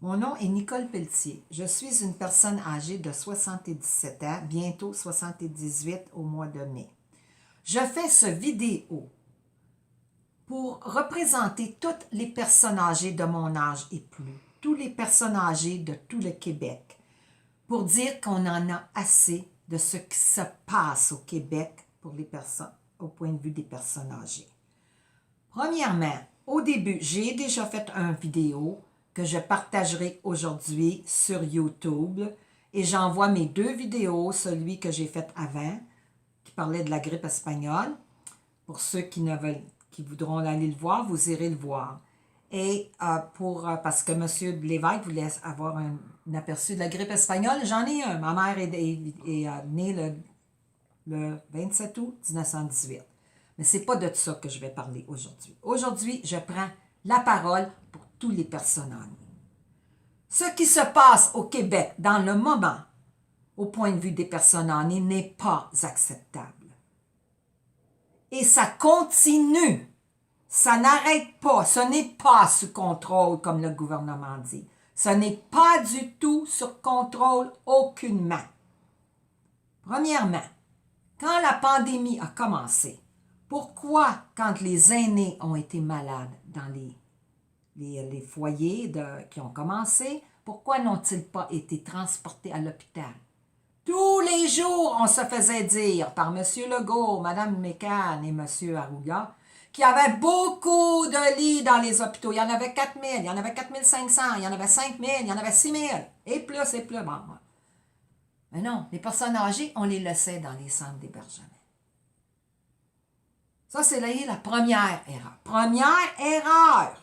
Mon nom est Nicole Pelletier. Je suis une personne âgée de 77 ans, bientôt 78 au mois de mai. Je fais ce vidéo pour représenter toutes les personnes âgées de mon âge et plus, tous les personnes âgées de tout le Québec, pour dire qu'on en a assez de ce qui se passe au Québec pour les personnes, au point de vue des personnes âgées. Premièrement, au début, j'ai déjà fait une vidéo que je partagerai aujourd'hui sur YouTube et j'envoie mes deux vidéos, celui que j'ai fait avant, qui parlait de la grippe espagnole. Pour ceux qui voudront aller le voir, vous irez le voir. Et parce que M. Lévesque voulait avoir un aperçu de la grippe espagnole, j'en ai un. Ma mère est née le 27 août 1918. Mais ce n'est pas de ça que je vais parler aujourd'hui. Aujourd'hui, je prends la parole pour tous les personnes âgées. Ce qui se passe au Québec dans le moment, au point de vue des personnes âgées, n'est pas acceptable. Et ça continue. Ça n'arrête pas. Ce n'est pas sous contrôle, comme le gouvernement dit. Ce n'est pas du tout sur contrôle aucunement. Premièrement, quand la pandémie a commencé, pourquoi, quand les aînés ont été malades dans les foyers qui ont commencé, pourquoi n'ont-ils pas été transportés à l'hôpital? Tous les jours, on se faisait dire par M. Legault, Mme McCann et M. Arruda qu'il y avait beaucoup de lits dans les hôpitaux. Il y en avait 4 000, il y en avait 4 500, il y en avait 5 000, il y en avait 6 000, et plus, et plus. Bon. Mais non, les personnes âgées, on les laissait dans les centres d'hébergement. Ça, c'est la première erreur. Première erreur.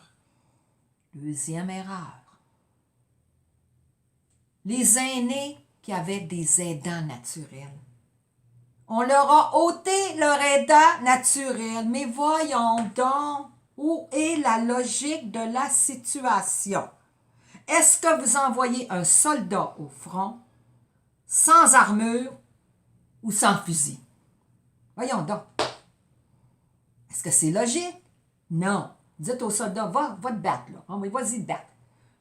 Deuxième erreur. Les aînés qui avaient des aidants naturels. On leur a ôté leur aidant naturel. Mais voyons donc, où est la logique de la situation? Est-ce que vous envoyez un soldat au front sans armure ou sans fusil? Voyons donc. Est-ce que c'est logique? Non. Dites au soldat, va te battre, là. Oh, oui, vas-y te battre.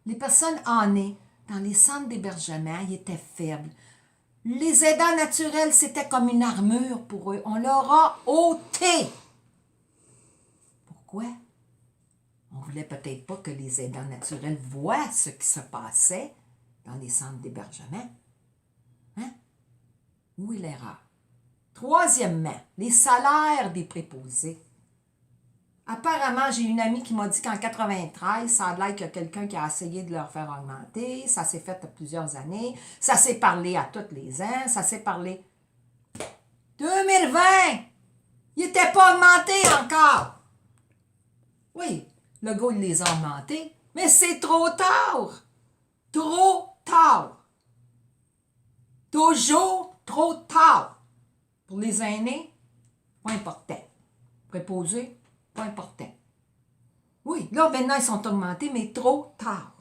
Les personnes âgées, dans les centres d'hébergement, ils étaient faibles. Les aidants naturels, c'était comme une armure pour eux. On leur a ôté. Pourquoi? On voulait peut-être pas que les aidants naturels voient ce qui se passait dans les centres d'hébergement. Hein? Où est l'erreur? Troisièmement, les salaires des préposés. Apparemment, j'ai une amie qui m'a dit qu'en 93, ça a l'air qu'il y a quelqu'un qui a essayé de leur faire augmenter. Ça s'est fait plusieurs années. Ça s'est parlé à tous les ans. Ça s'est parlé. 2020! Il n'était pas augmenté encore. Oui, le gars, il les a augmentés. Mais c'est trop tard. Trop tard. Toujours trop tard. Pour les aînés, pas important. Préposés, pas important. Oui, là, maintenant, ils sont augmentés, mais trop tard.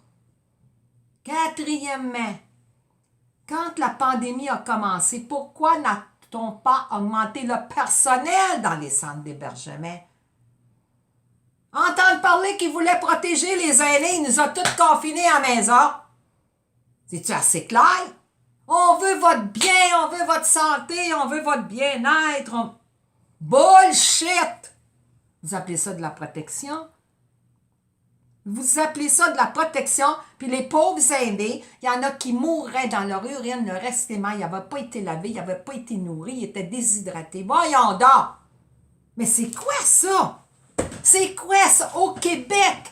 Quatrièmement, quand la pandémie a commencé, pourquoi n'a-t-on pas augmenté le personnel dans les centres d'hébergement? Entendre parler qu'ils voulaient protéger les aînés, ils nous ont tous confinés à la maison. C'est-tu assez clair? On veut votre bien, on veut votre santé, on veut votre bien-être. Bullshit! Vous appelez ça de la protection? Vous appelez ça de la protection, puis les pauvres aînés, il y en a qui mourraient dans leur urine, leur excrément, ils n'avaient pas été lavés, ils n'avaient pas été nourris, ils étaient déshydratés. Voyons donc! Mais c'est quoi ça? C'est quoi ça? Au Québec,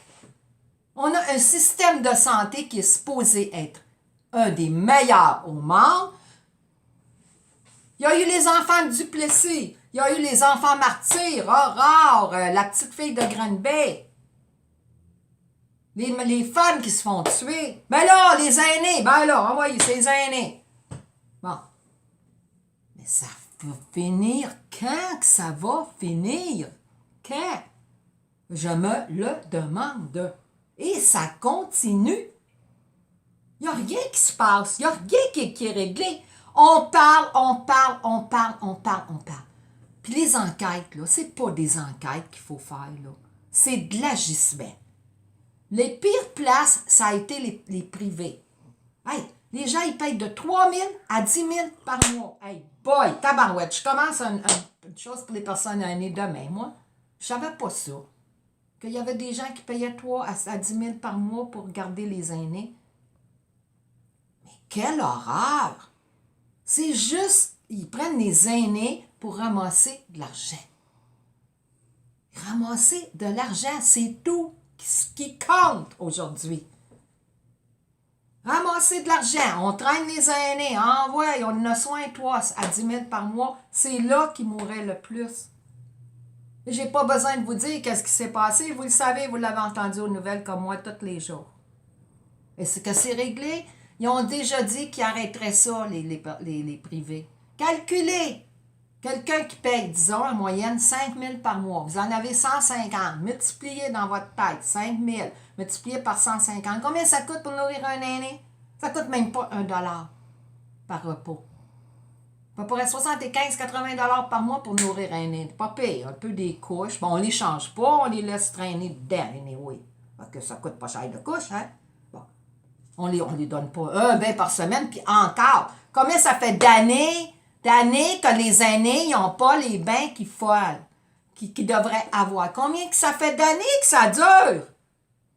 on a un système de santé qui est supposé être un des meilleurs au monde. Il y a eu les enfants de Duplessis, il y a eu les enfants martyrs, Aurore, la petite fille de Granby. Les femmes qui se font tuer. Ben là, les aînés, ben là, envoyez, c'est les aînés. Bon. Mais ça va finir quand que ça va finir? Quand? Je me le demande. Et ça continue. Il n'y a rien qui se passe. Il n'y a rien qui est réglé. On parle. Puis les enquêtes, là, c'est pas des enquêtes qu'il faut faire, là. C'est de l'agissement. Les pires places, ça a été les privés. Hey, les gens, ils payent de 3 000 à 10 000 par mois. Hey, boy, tabarouette, je commence une chose pour les personnes aînées demain. Moi, je savais pas ça. Qu'il y avait des gens qui payaient 3 à 10 000 par mois pour garder les aînés. Mais quelle horreur! C'est juste, ils prennent les aînés pour ramasser de l'argent. Ramasser de l'argent, c'est tout ce qui compte aujourd'hui. Ramasser de l'argent, on traîne les aînés, envoie, on a soin, toi, à 10 000 par mois, c'est là qu'ils mourraient le plus. J'ai pas besoin de vous dire qu'est-ce qui s'est passé, vous le savez, vous l'avez entendu aux nouvelles comme moi tous les jours. Est-ce que c'est réglé? Ils ont déjà dit qu'ils arrêteraient ça, les privés. Calculez! Quelqu'un qui paye, disons, en moyenne 5 000 par mois. Vous en avez 150. Multipliez dans votre tête 5 000. Multiplié par 150. Combien ça coûte pour nourrir un aîné? Ça coûte même pas $1 par repas. Ça pourrait être 75-80 $ par mois pour nourrir un aîné. Pas pire. Un peu des couches. Bon, on les change pas. On les laisse traîner dedans, anyway. Parce que ça coûte pas cher de couches, hein? Bon. On les donne pas un bain par semaine. Puis encore, combien ça fait d'années que les aînés n'ont pas les bains qu'ils devraient avoir? Combien que ça fait d'années que ça dure?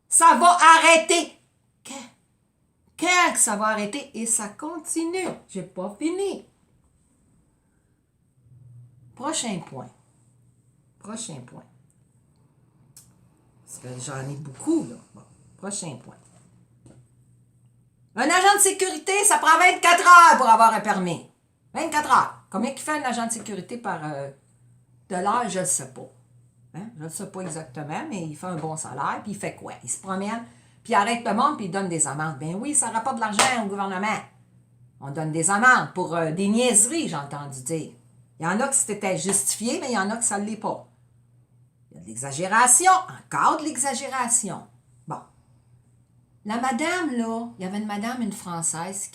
Ça va arrêter. Quand que ça va arrêter? Et ça continue. J'ai pas fini. Prochain point. Parce que j'en ai beaucoup, là. Bon, prochain point. Un agent de sécurité, ça prend 24 heures pour avoir un permis. 24 heures. Combien qu'il fait un agent de sécurité par de l'heure, je ne sais pas. Hein? Je ne sais pas exactement, mais il fait un bon salaire, puis il fait quoi? Il se promène, puis il arrête le monde, puis il donne des amendes. Ben oui, ça rapporte de l'argent au gouvernement. On donne des amendes pour des niaiseries, j'ai entendu dire. Il y en a que c'était justifié, mais il y en a que ça ne l'est pas. Il y a de l'exagération, encore de l'exagération. Bon. La madame, là, il y avait une Française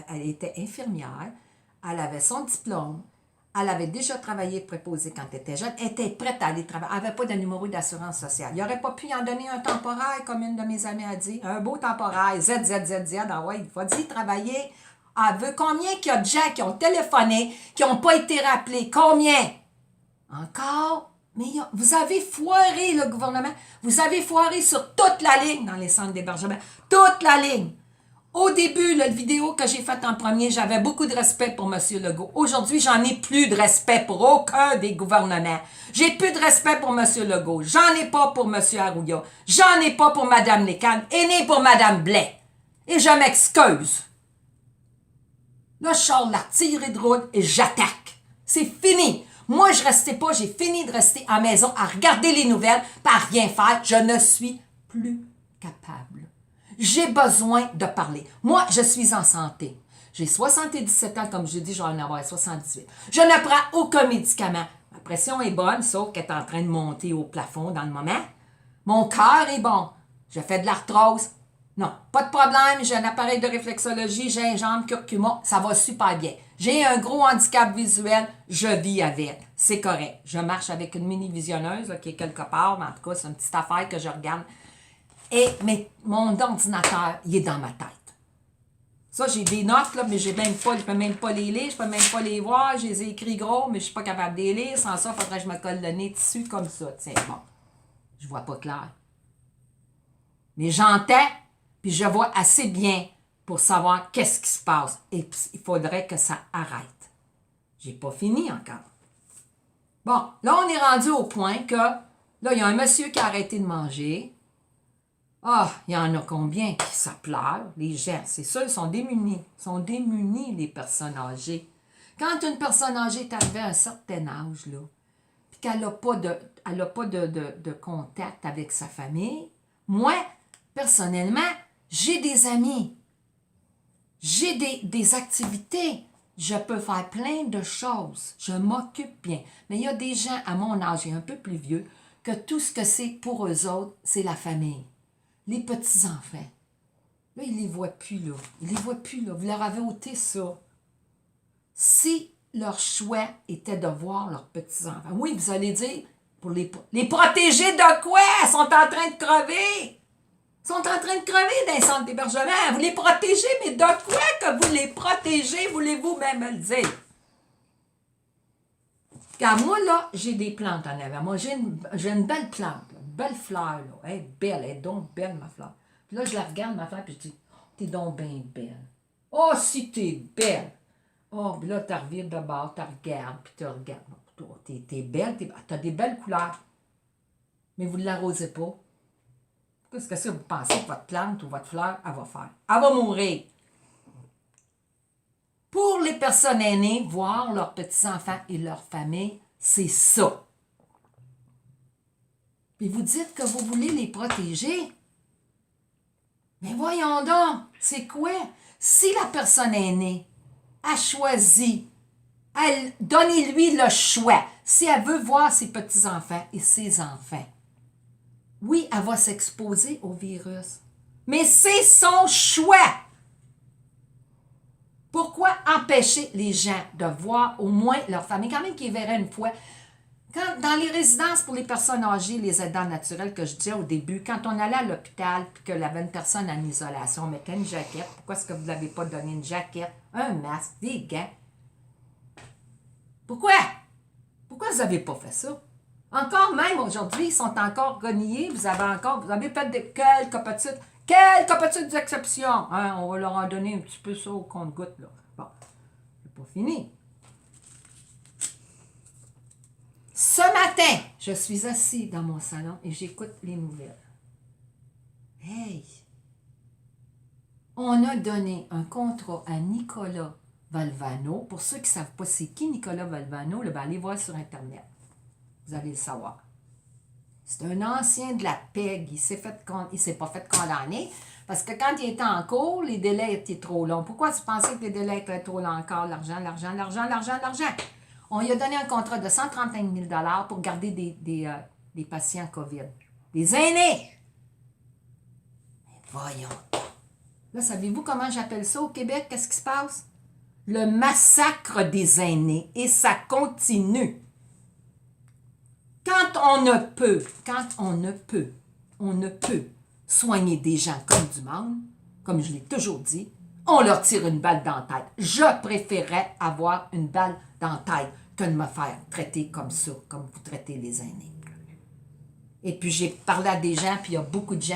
elle était infirmière, elle avait son diplôme, elle avait déjà travaillé préposée quand elle était jeune, elle était prête à aller travailler, elle n'avait pas de numéro d'assurance sociale. Il n'aurait pas pu y en donner un temporaire, comme une de mes amies a dit, un beau temporaire, ZZZZ, ah ouais, il faut dire travailler. Elle veut combien qu'il y a de gens qui ont téléphoné, qui n'ont pas été rappelés? Combien? Encore? Mais vous avez foiré le gouvernement. Vous avez foiré sur toute la ligne dans les centres d'hébergement. Toute la ligne. Au début, la vidéo que j'ai faite en premier, j'avais beaucoup de respect pour M. Legault. Aujourd'hui, j'en ai plus de respect pour aucun des gouvernements. J'ai plus de respect pour M. Legault. J'en ai pas pour M. Arruya. J'en ai pas pour Mme Lécan et ni pour Mme Blais. Et je m'excuse. Là, je sors la tirée de route et j'attaque. C'est fini. Moi, je restais pas, j'ai fini de rester à la maison à regarder les nouvelles, pas à rien faire. Je ne suis plus capable. J'ai besoin de parler. Moi, je suis en santé. J'ai 77 ans, comme je dis, je vais en avoir 78. Je ne prends aucun médicament. Ma pression est bonne, sauf qu'elle est en train de monter au plafond dans le moment. Mon cœur est bon. Je fais de l'arthrose. Non, pas de problème. J'ai un appareil de réflexologie, gingembre, curcuma. Ça va super bien. J'ai un gros handicap visuel. Je vis avec. C'est correct. Je marche avec une mini-visionneuse là, qui est quelque part, mais en tout cas, c'est une petite affaire que je regarde. Mais mon ordinateur, il est dans ma tête. Ça, j'ai des notes, là, mais je ne peux même pas les lire, je peux même pas les voir. Je les ai écrits gros, mais je ne suis pas capable de les lire. Sans ça, il faudrait que je me colle le nez dessus comme ça. Tiens, bon. Je vois pas clair. Mais j'entends, puis je vois assez bien pour savoir qu'est-ce qui se passe. Et il faudrait que ça arrête. J'ai pas fini encore. Bon, là, on est rendu au point que, là, il y a un monsieur qui a arrêté de manger. Ah, il y en a combien qui ça pleure? Les gens, c'est ça, ils sont démunis. Ils sont démunis, les personnes âgées. Quand une personne âgée est arrivée à un certain âge, là, puis qu'elle n'a pas de contact avec sa famille, moi, personnellement, j'ai des amis. J'ai des activités. Je peux faire plein de choses. Je m'occupe bien. Mais il y a des gens à mon âge et un peu plus vieux que tout ce que c'est pour eux autres, c'est la famille. Les petits-enfants. Là, ils ne les voient plus, là. Ils ne les voient plus, là. Vous leur avez ôté ça. Si leur choix était de voir leurs petits-enfants, oui, vous allez dire, pour les protéger de quoi? Ils sont en train de crever. Ils sont en train de crever dans les centres d'hébergement. Vous les protégez, mais de quoi que vous les protégez, voulez-vous même me le dire? Car moi, là, j'ai des plantes en avant. Moi, j'ai une belle plante, là, une belle fleur, là. Elle est belle, elle est donc belle, ma fleur. Puis là, je la regarde, ma fleur, puis je dis, oh, t'es donc bien belle. Oh, si t'es belle! Oh, puis là, tu revires de bord, tu regardes, puis tu regardes. T'es belle, t'as des belles couleurs. Mais vous ne l'arrosez pas. Qu'est-ce que vous pensez que votre plante ou votre fleur, elle va faire? Elle va mourir. Pour les personnes aînées, voir leurs petits-enfants et leur famille, c'est ça. Puis vous dites que vous voulez les protéger. Mais voyons donc, c'est quoi? Si la personne aînée a choisi, donnez-lui le choix. Si elle veut voir ses petits-enfants et ses enfants, oui, elle va s'exposer au virus. Mais c'est son choix. Pourquoi empêcher les gens de voir au moins leur famille, quand même qu'ils verraient une fois? Dans les résidences pour les personnes âgées, les aidants naturels que je disais au début, quand on allait à l'hôpital et qu'il y avait une personne en isolation, on mettait une jaquette. Pourquoi est-ce que vous ne l'avez pas donné une jaquette, un masque, des gants? Pourquoi? Pourquoi vous n'avez pas fait ça? Encore même aujourd'hui, ils sont encore reniés. Vous avez fait quelques petites exceptions. Hein? On va leur en donner un petit peu ça au compte-gouttes. Bon, c'est pas fini. Ce matin, je suis assis dans mon salon et j'écoute les nouvelles. Hey! On a donné un contrat à Nicolas Valvano. Pour ceux qui ne savent pas c'est qui Nicolas Valvano, allez voir sur Internet. Vous allez le savoir. C'est un ancien de la PEG. Il ne s'est pas fait condamner parce que quand il était en cours, les délais étaient trop longs. Pourquoi tu pensais que les délais étaient trop longs encore? L'argent. On lui a donné un contrat de 135 000 $ pour garder des patients COVID. Des aînés! Mais voyons. Là, savez-vous comment j'appelle ça au Québec? Qu'est-ce qui se passe? Le massacre des aînés. Et ça continue. Quand on ne peut soigner des gens comme du monde, comme je l'ai toujours dit, on leur tire une balle dans la tête. Je préférerais avoir une balle dans la tête que de me faire traiter comme ça, comme vous traitez les aînés. Et puis j'ai parlé à des gens, puis il y a beaucoup de gens